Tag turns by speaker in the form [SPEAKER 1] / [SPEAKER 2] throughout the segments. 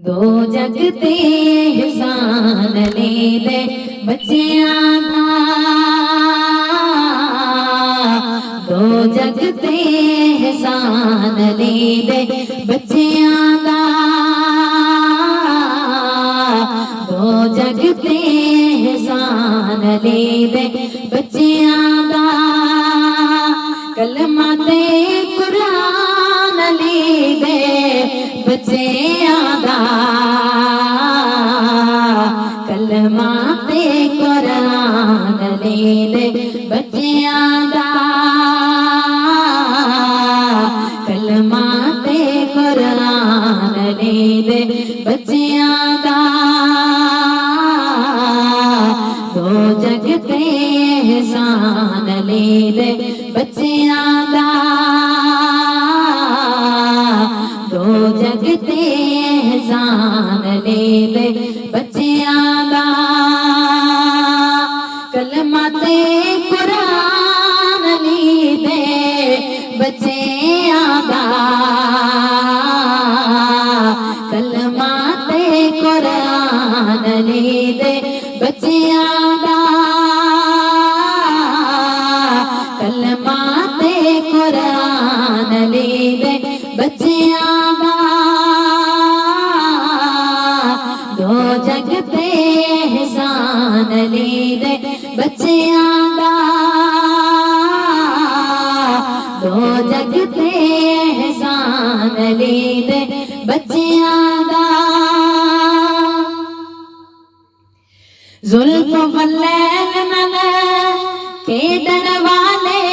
[SPEAKER 1] दो जग ते एहसान ले दे बच्चियां दा, दो जग ते एहसान ले दे बच्चियां दा, दो जग ते एहसान ले दे बच्चियां दा, कलमा ते कुरान ले दे बच्चियां दा, कलमा ते कुरान ले दे बच्चियां दा, कलमा ते कुरान ले दे बच्चियां दा, दो जग ते एहसान ले दे बच्चियां दा, दो जग ते एहसान ले दे बच्चियां दा, कलमा ते कुरान ले दे बच्चियां दा, कलमा ते कुरान ले दे बच्चियां दा, कलमा ते कुरान ले दे बच्चियां दा, दो जग ते एहसान ले दे बच्चियां दा, दो जग ते एहसान ले दे बच्चियां दा, जुल्फ वल्लैल नल खेडन वाले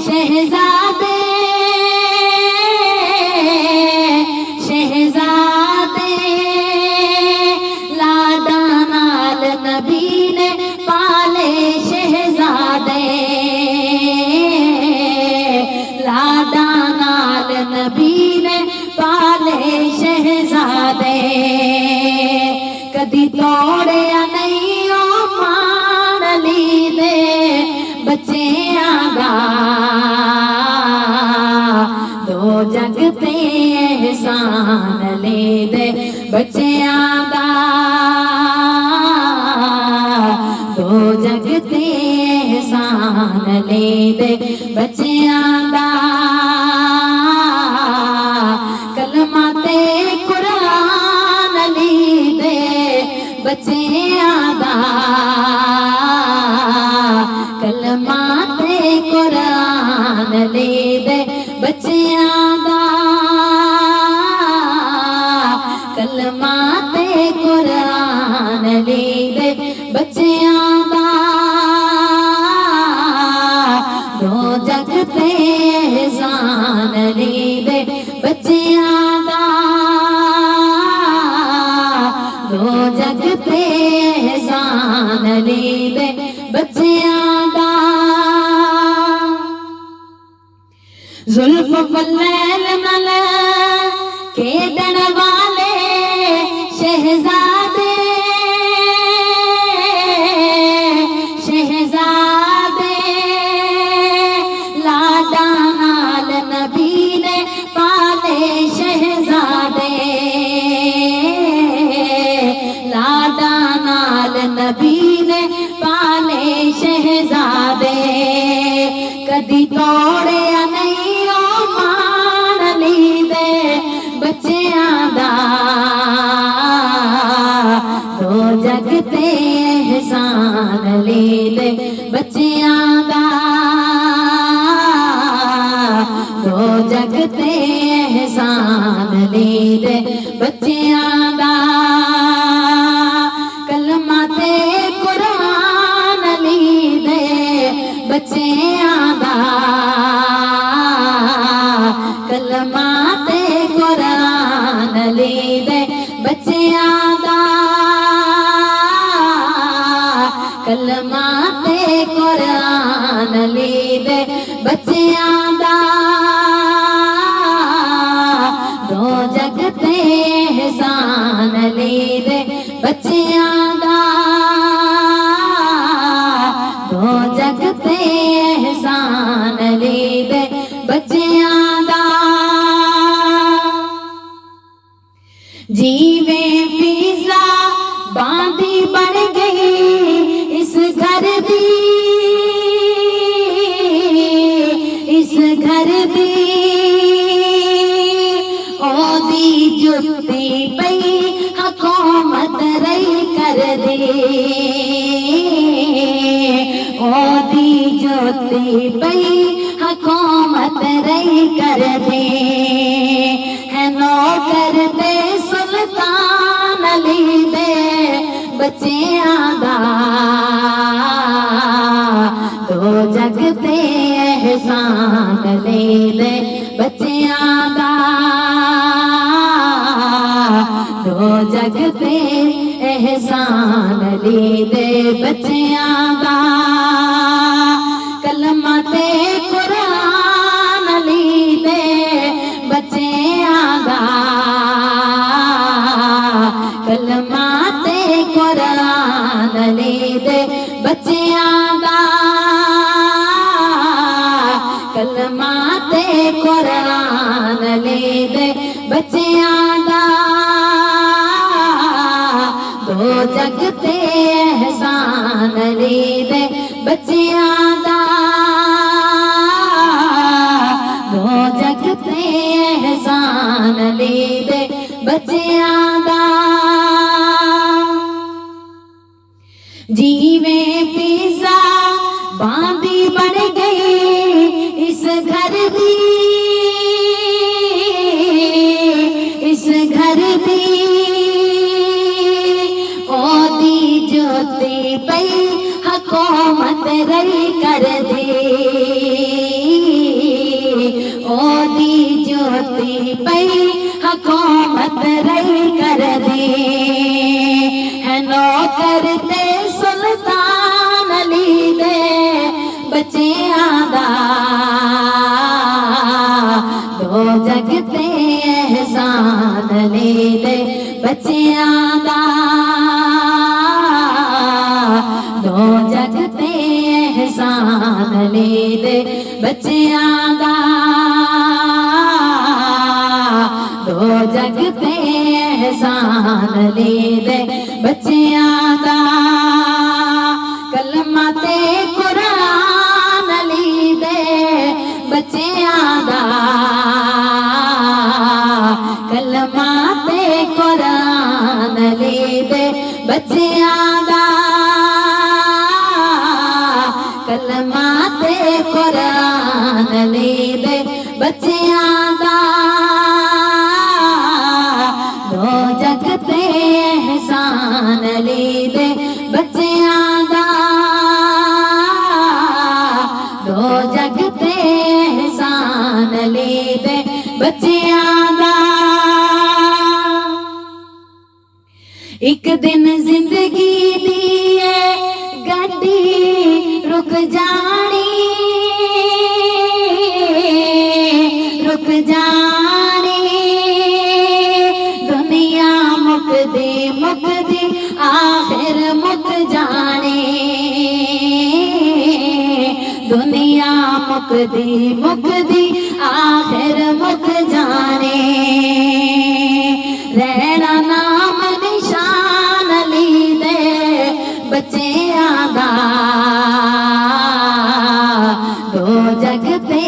[SPEAKER 1] शहजादे, शहजादे लाडा नाल नबी ने पाले शहजादे, लाडा नाल नबी ने पाले शहजादे, कदी तोड़िया नहीं ओ मान ली दे बच्चियां दा, दो जग ते एहसान ले दे बच्चियां दा, दो जग ते एहसान ले दे बच्चियां दा, कलमा ते कुरान ले दे बच्चियां दा, कलमा ते कुरान ले दे बच्चियां दा, कलमा ते कुरान ले दे बच्चियां दा, दो जग ते एहसान ले दे बच्चियां दा, दो जग ते एहसान ले दे बच्चियां दा, जुल्फ वल्लैल नल खेडन वाले शहजादे, शहजादे लाडा नाल नबी ने पाले शहजादे, लाडा नाल नबी ने पाले शहजादे, कदी तोड़िया नहीं ओ मान ली दे बच्चियां दा, दो जग ते एहसान ले दे बच्चियां दा, दो जग ते एहसान ले दे बच्चियां दा, कलमा ते कुरान ले दे बच्चियां दा, कलमा ते कुरान ले दे बच्चियां दा, कलमा ते कुरान ले दे बच्चियां दा, दो जग ते एहसान ले दे बच्चियां दा, दो जग ते एहसान ले दे बच्चियां दा, जीवे फिजा बांधी बन गई इस घर दी, इस घर दी ओदी जुत्ती पई हुकूमत रही कर दी, ओदी जुत्ती पई हुकूमत रही कर दी। है नौकर ते सुल्तान अली दे बच्चियां दा, दो जग ते एहसान अली दे बच्चियां दा, दो जग ते एहसान अली दे बच्चियां दा। कलमा ते कुरान अली दे बच्चियां दा, कलमा ते कुरान अली दे बच्चियां दा, कलमा ते कुरान अली दे बच्चियां दा। दो जग ते एहसान अली दे बच्चियां दा, दो जग ते एहसान अली दे बच्चियां दा। जीवे फिजा बांधी बन गई इस घर दी, इस घर दी ओदी ज्योति पई हुकूमत रही कर दी, ओदी ज्योति पई हुकूमत रही कर दी। है नौकर ते सुल्तान अली दे बच्चियां दा, दो जग ते एहसान अली दे बच्चियां दा, दो जग ते एहसान अली दे बच्चियां दा, दो जग ते एहसान अली दे बच्चियां दा। कलमा ते कुरान अली दे बच्चियां दा, कलमा ते कुरान अली दे बच्चियां दा, कलमा ते कुरान अली दे बच्चियां दा। दो जग ते एहसान अली दे बच्चियां दा, दो जग ते एहसान अली दे बच्चियां दा। एक दिन जिंदगी दी गड्डी रुक जानी, रुक जानी दुनिया मुकदी मुकदी आखिर मुक जानी, दुनिया मुकदी मुकदी आखिर मुक जानी। रहना नाम निशान अली दे बच्चियां दा, दो जग ते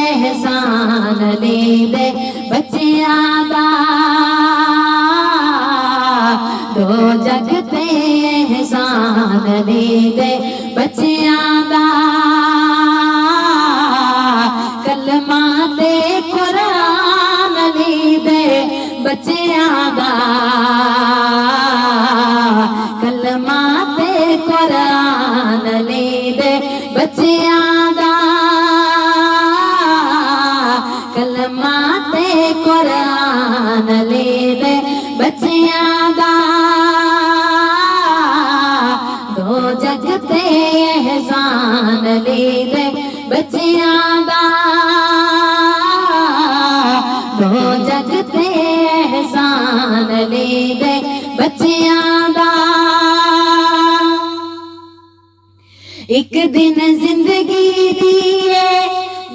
[SPEAKER 1] एहसान अली दे बच्चियां दा, दो जग ते एहसान अली दे बच्चियां दा। कलमा ते कुरान अली दे बच्चियां दा, कलमा ते कुरान अली दे बच्चियां दा, कलमा ते कुरान अली दे बच्चियां दा। दो जग ते एहसान अली दे बच्चियां दा, दो जग ते एहसान अली दे बच्चियां दा। एक दिन जिंदगी दी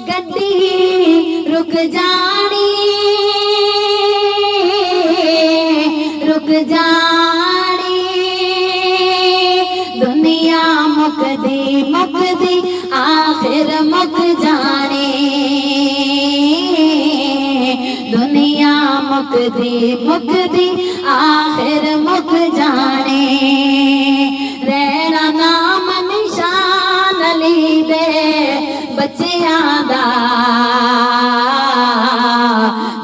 [SPEAKER 1] गड्डी रुक जानी, मुक जानी दुनिया मुकदी आखिर मुक जानी दुनिया मुकदी आखिर मुक जाने रहना नाम निशान ली दे बच्चियां दा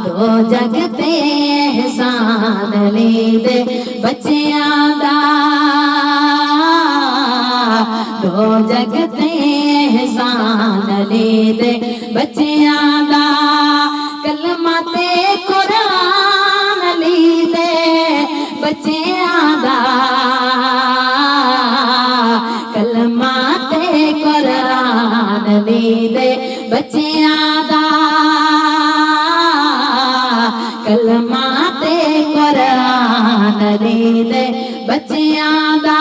[SPEAKER 1] दो जगते एहसान ली दे बच्चियां दा दो जगते एहसान ली दे बच्चियां दा कलमा ते कुरान ली दे बच्चियां दा कलमा ते कुरान ली दे बच्चियां दा कलमा ते कुरान ली दे बच्चियां दा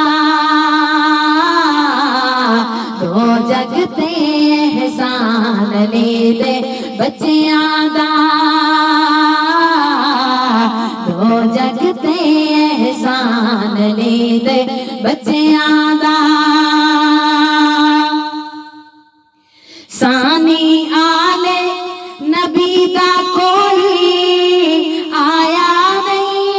[SPEAKER 1] दो जगते एहसान ली दे बच्चियां दा दो जगते एहसान ली दे बच्चियां दा सानी आले नबी दा कोई आया नहीं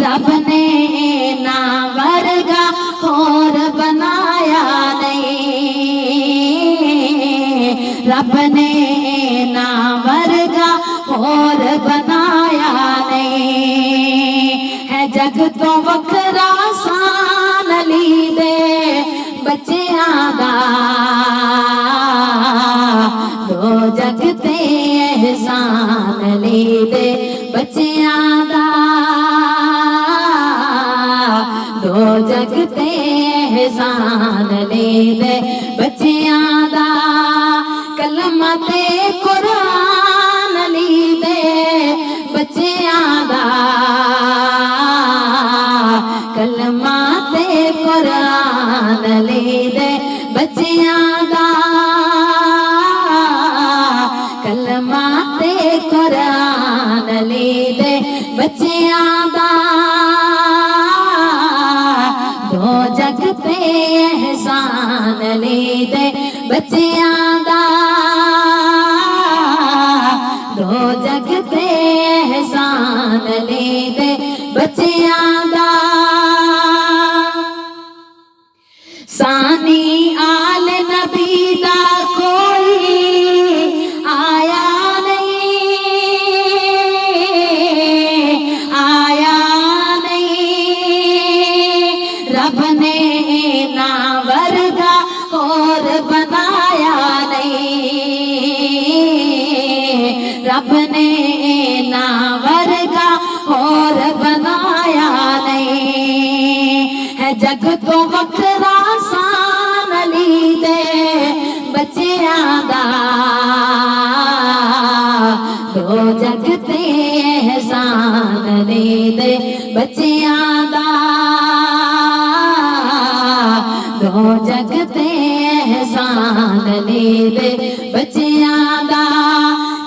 [SPEAKER 1] रब ने ना वर्गा और बनाया नहीं रब ने ना वर्गा और बनाया नहीं है जग तो वखरा सान ली दे बच्चियां दा दो जगते एहसान ली दे बच्चियां दा दो जगते एहसान ली दे बच्चियां दा कलमा ते कुरान ली दे बच्चियां दा कलमा ते कुरान ली दे बच्चियां दा कलमा ते कुरान ली दे बच्चियां दा दो जगते एहसान ली दे बच्चियां दा दो जगते एहसान ली दे बच्चियां दा सानी आल नबी दा कोई आया नहीं रब ने ना वर्गा और बनाया नहीं रब ने ना वर्गा और बनाया नहीं है जग तो वखरा सान ली दे बच्चियां दा दो जगते एहसान ली दे बच्चियां दा दो जगते एहसान ली दे बच्चियां दा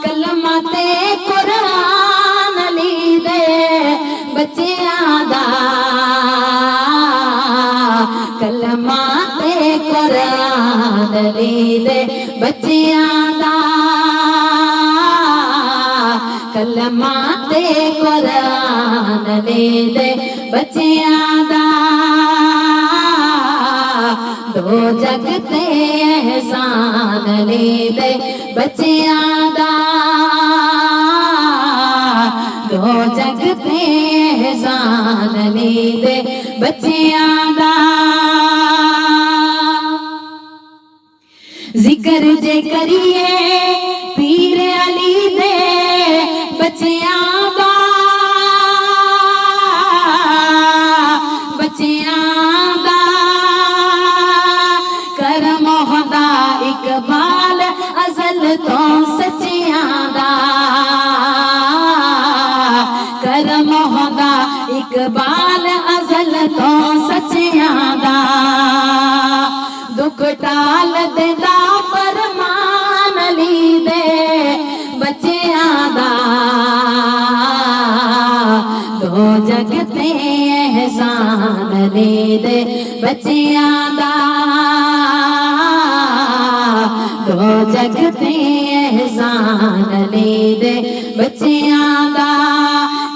[SPEAKER 1] कलमा ते कुरान ली दे बच्चियां दा कलमा ते कुरान ली दे बच्चियां दा कलमा ते कुरान ली दे बच्चियां दा दो जगते एहसान ली दे बच्चियां दा दो जगते एहसान ली दे बच्चियां दा जिक्र जे करिए पीर अली दे बच्चियां दा बच्चियां दा करम होंदा इकबाल अज़ल तो सच्चियां दा करम होंदा इकबाल अज़ल तो सच्चियां दा दुख टाल देंदा फरमान ली जग ते एहसान ले दे बच्चियां दा दो जग ते एहसान ले दे बच्चियां दा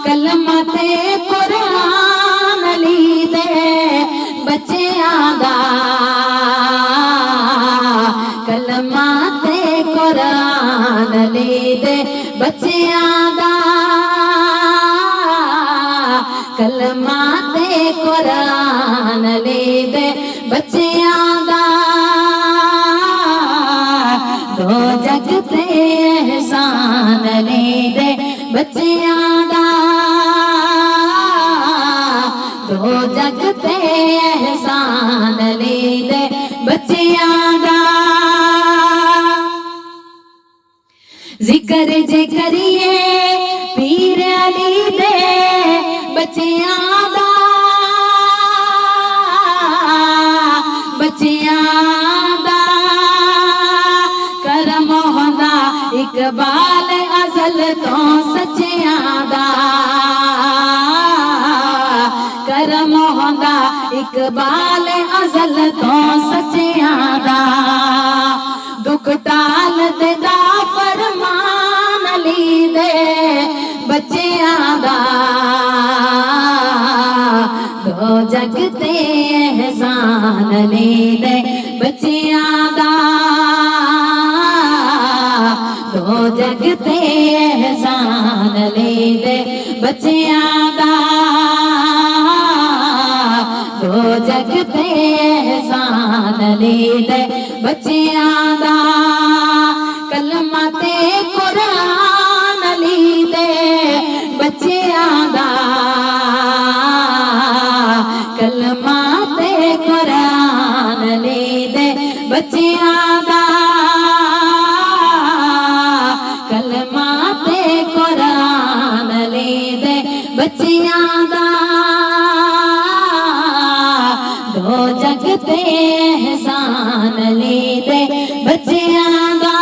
[SPEAKER 1] कलमा ते कुरान ली दे बच्चियां दा कलमा ते कुरान ली दे बच्चियां दा कलमा ते कुरान ली दे बच्चियां दा दो जग ते एहसान ले दे बच्चियां दा दो जग ते एहसान ले दे बच्चियां दा जिक्र जे करिए पीर अली दे बच्चियां दा बच्चियां दा करम होंदा इकबाल अज़ल तो सच्चियां दा करम होंदा इकबाल अज़ल तो सच्चियां दा दुख टाल देदा फरमान ली दे बच्चियां दा दो जग ते एहसान ले दे बच्चियां दा दो जग ते एहसान ले दे बच्चियां दा दो जग ते एहसान ले दे बच्चियां दा कलमा ते कुरान ली दे बच्चियां दा कलमा ते कुरान ली दे बच्चियां दा कलमा ते कुरान ली दे बच्चियां दा दो जग ते एहसान ले दे बच्चियां दा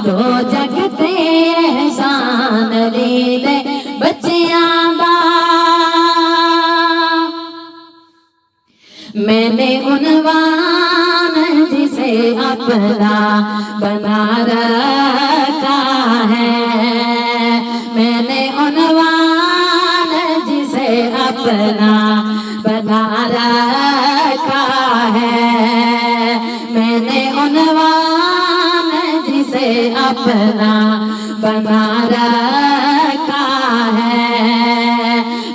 [SPEAKER 1] दो जग ते एहसान ले दे बच्चियां दा मैंने उन्वान जिसे अपना बना रखा है मैंने उन्वान जिसे अपना बना रखा है मैंने उन्वान जिसे अपना बना रखा है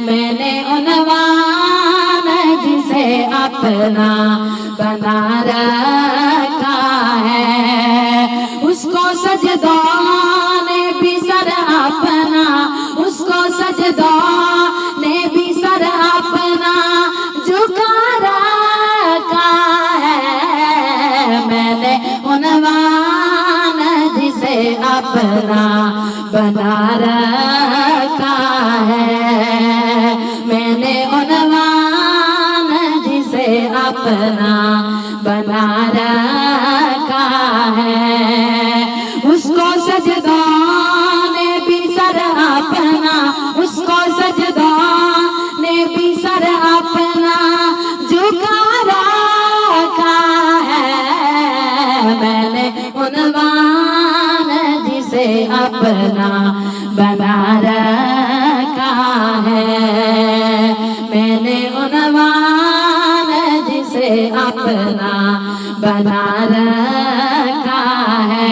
[SPEAKER 1] मैंने उन्वान जिसे अपना बना रखा है उसको सजदों ने भी सर अपना उसको सजदों ने भी सर अपना झुका रखा है मैंने उन्वान जिसे अपना बना रखा है मैंने उन्वान जिसे अपना बना रखा है उसको सजदों ने भी सर अपना उसको सजदों ने भी सर अपना झुका रखा है मैंने उन्वान जिसे अपना बना रखा है मैंने उन्वान जिसे अपना बना रखा है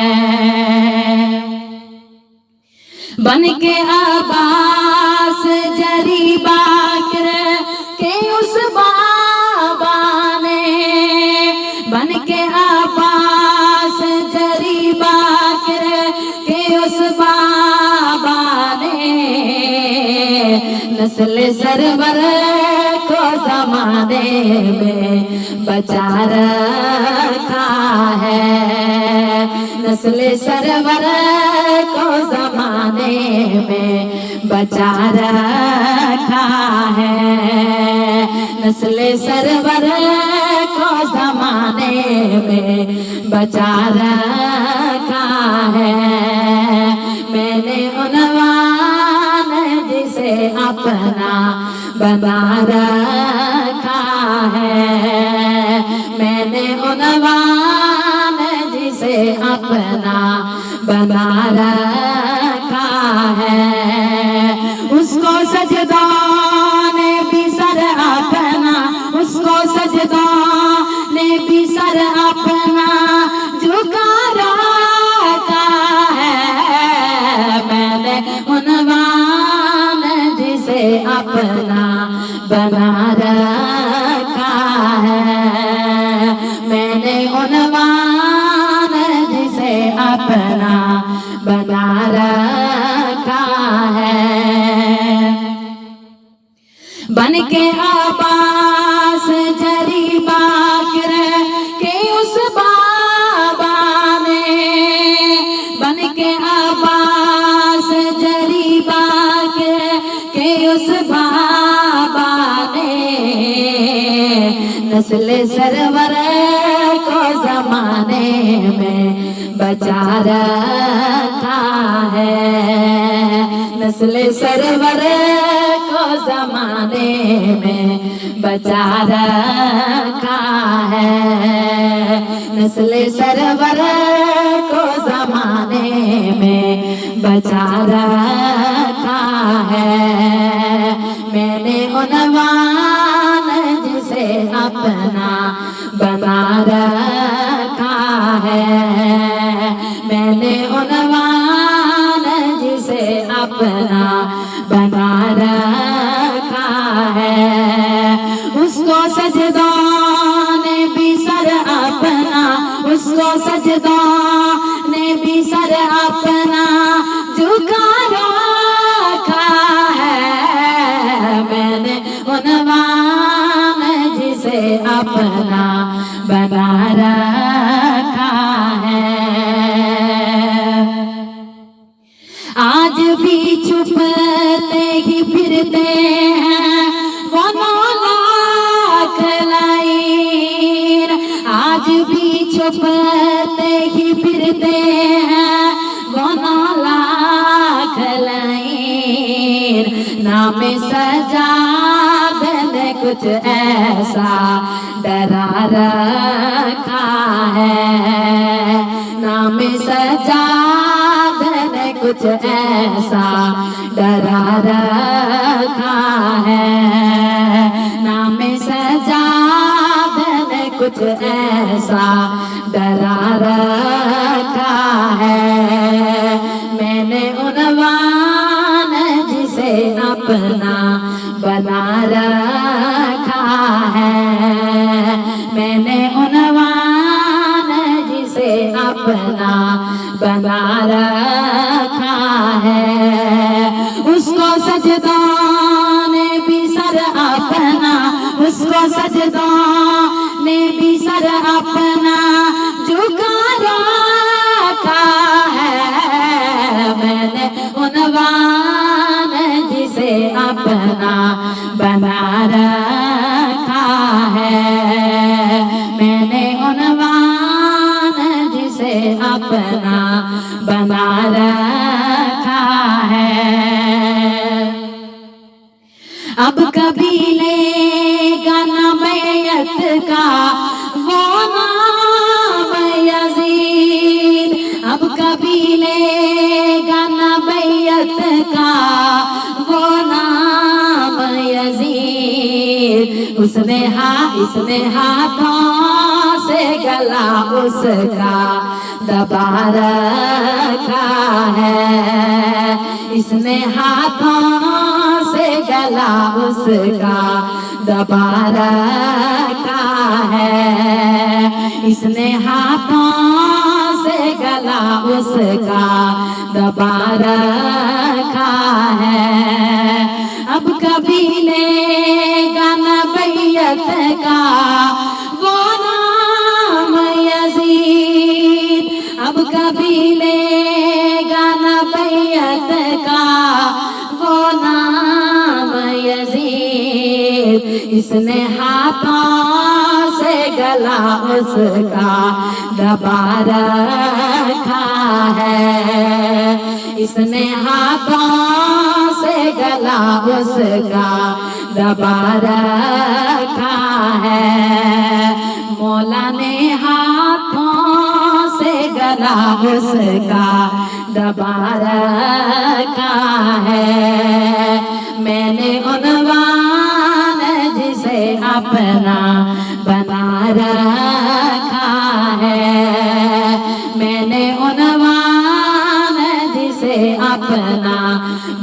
[SPEAKER 1] बन के अब्बास जरी बाकर के उस बाबा ने बन के अब्बास जरी बाकर के उस बाबा ने नस्ल सरवर को ज़माने में बचा रखा है नस्ल सरवर को ज़माने में बचा रखा है नस्ल सरवर को ज़माने में बचा रखा है मैंने उन्वान अपना बना रखा है। मैंने उन्वान जिसे अपना बना रखा है। उसको सजदा ने भी सर अपना, उसको सजदा ने भी सर अपना झुका रखा है। मैंने उन्वान जिसे अपना बना रखा है। मैंने उन्वान जिसे अपना बना रखा है। बन के आबास जरी बाकर के उस बाबा ने, बन के आबास जरी बाकर के उस बाबा ने नस्ल सरवर को जमाने में बचा रखा है। नस्ल सरवर को जमाने में बचा रखा है। नस्ल सरवर को जमाने में बचा रखा है। मैंने उन्वान जिसे अपना बना रखा है। मैंने उन्वान जिसे अपना बना रखा है। उसको सजदा ने भी सर अपना, उसको सजदा ने भी सर अपना झुका रखा है। मैंने उन्वान जिसे अपना बना रखा है। आज भी छुपते ही फिरते हैं वो 9 लाख लाइन। आज भी छुपते ही फिरते हैं वो 9 लाख लाइन। नाम सजाद ने कुछ ऐसा डरा रखा है। नाम सजाद ने कुछ ऐसा डरा रखा है। नाम सजाद ने कुछ ऐसा डरा रखा है। मैंने उन्वान जिसे अपना बना रखा है। मैंने उन्वान जिसे अपना बना रखा है। उसको सजदा ने भी सर अपना, उसको सजदा ने भी सर अपना झुका रखा है। मैंने उन्वान जिसे अपना बना रखा है। मैंने उन्वान जिसे अपना बना रखा है। अब कभी लेगा न मैयत का वो नाम यजीद। अब कभी लेगा न मैयत का वो नाम यजीद। उसने हाथों से गला उसका दबा रखा है। इसने हाथों से गला उसका दबा रखा है। इसने हाथों से गला उसका दबा रखा है। अब कभी लेगा न बैयत का वो नाम यजीद। अब कभी लेगा न बैयत का वो नाम यजीद। इसने हाथों से गला उसका दबा रखा है। इसने हाथों से गला उसका दबा रखा है। मौला ने हाथों से गला उसका दबा रखा है। मैंने उन्वान जिसे अपना बना रखा है। मैंने उन्वान जिसे अपना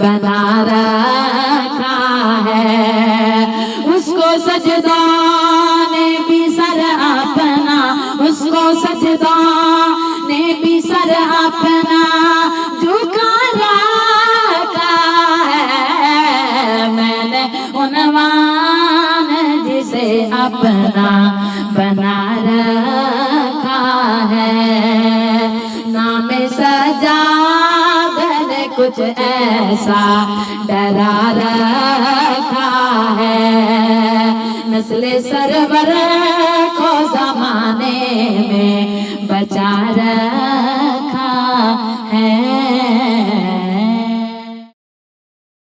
[SPEAKER 1] बना रखा है। उसको सजदा ने भी सर अपना, उसको सजदा ने भी सर अपना झुका रखा है। मैंने उन्वान जिसे अपना बना रखा है। नाम सजाद ने कुछ ऐसा डरा रखा है। नस्ल सरवर को जमाने में बचा रखा